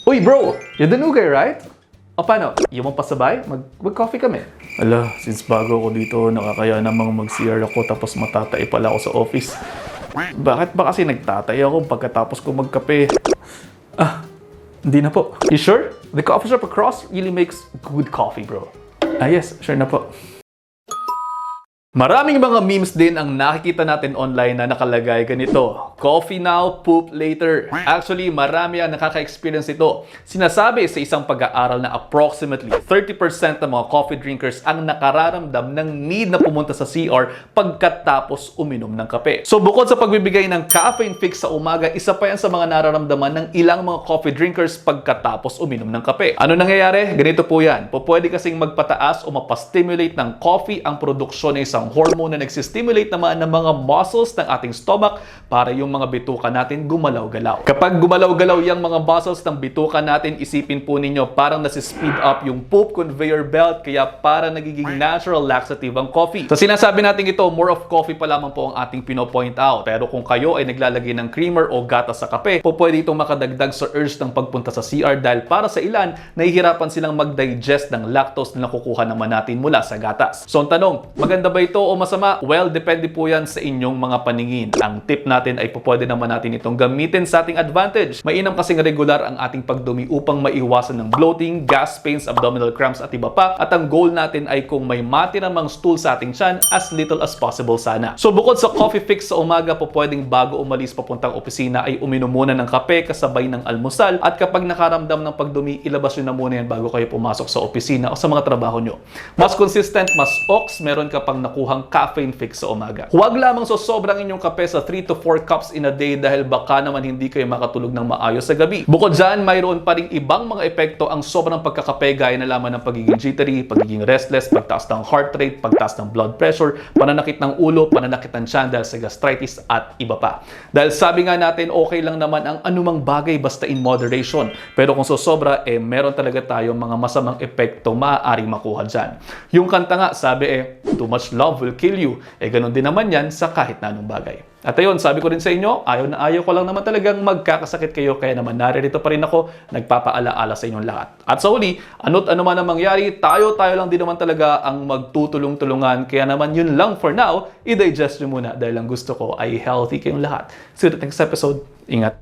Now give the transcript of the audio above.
Uy bro, you're the new guy, right? O paano? Yung mong pasabay? Mag-coffee kami. Ala, since bago ako dito, nakakaya namang mag-CR ako tapos matatay pala ako sa office. Bakit ba kasi nagtatay ako pagkatapos ko magkape? Hindi na po. You sure? The coffee shop across really makes good coffee, bro. Yes, sure na po. Maraming mga memes din ang nakikita natin online na nakalagay ganito. Coffee now, poop later. Actually, marami ang nakaka-experience ito. Sinasabi sa isang pag-aaral na approximately 30% ng mga coffee drinkers ang nakararamdam ng need na pumunta sa CR pagkatapos uminom ng kape. So bukod sa pagbibigay ng caffeine fix sa umaga, isa pa yan sa mga nararamdaman ng ilang mga coffee drinkers pagkatapos uminom ng kape. Ano nangyayari? Ganito po yan. Pwede kasing magpataas o mapastimulate ng coffee ang produksyon ng isang hormone na nagsistimulate naman ng mga muscles ng ating stomach para yung mga bituka natin gumalaw-galaw. Kapag gumalaw-galaw yung mga muscles ng bituka natin, isipin po ninyo parang nasi-speed up yung poop conveyor belt, kaya para nagiging natural laxative ang coffee. Sa sinasabi natin ito, more of coffee pa lamang po ang ating pino-point out. Pero kung kayo ay naglalagay ng creamer o gatas sa kape, pwede itong makadagdag sa urge ng pagpunta sa CR dahil para sa ilan, nahihirapan silang mag-digest ng lactose na nakukuha naman natin mula sa gatas. So ang tanong, maganda ba ito o masama? Well, depende po yan sa inyong mga paningin. Ang tip natin ay pwede naman natin itong gamitin sa ating advantage. Mainam kasing regular ang ating pagdumi upang maiwasan ng bloating, gas pains, abdominal cramps at iba pa. At ang goal natin ay kung may matiramang stool sa ating tiyan, as little as possible sana. So bukod sa coffee fix sa umaga, pwedeng bago umalis papuntang opisina ay uminom muna ng kape kasabay ng almusal. At kapag nakaramdam ng pagdumi, ilabas nyo na muna yan bago kayo pumasok sa opisina o sa mga trabaho nyo. Mas consistent, mas ox, meron ka pang nakuhang caffeine fix sa umaga. Huwag lamang sobrang inyong kape sa 3 to 4 cups in a day dahil baka naman hindi kayo makatulog ng maayos sa gabi. Bukod dyan, mayroon pa ring ibang mga epekto ang sobrang pagkakape gaya na lamang ng pagiging jittery, pagiging restless, pagtaas ng heart rate, pagtaas ng blood pressure, pananakit ng ulo, pananakit ng tiyan dahil sa gastritis at iba pa. Dahil sabi nga natin, okay lang naman ang anumang bagay basta in moderation. Pero kung sosobra, meron talaga tayong mga masamang epekto maaaring makuha dyan. Yung kanta nga, sabi too much love will kill you. Ganun din naman yan sa kahit na anong bagay. At ayun, sabi ko rin sa inyo, ayaw na ayaw ko lang naman talagang magkakasakit kayo, kaya naman naririto pa rin ako, nagpapaalaala sa inyong lahat. At sa huli, ano't ano man ang mangyari, tayo lang din naman talaga ang magtutulong-tulungan, kaya naman yun lang for now, i-digest nyo muna dahil ang gusto ko ay healthy kayong lahat. See you next episode. Ingat!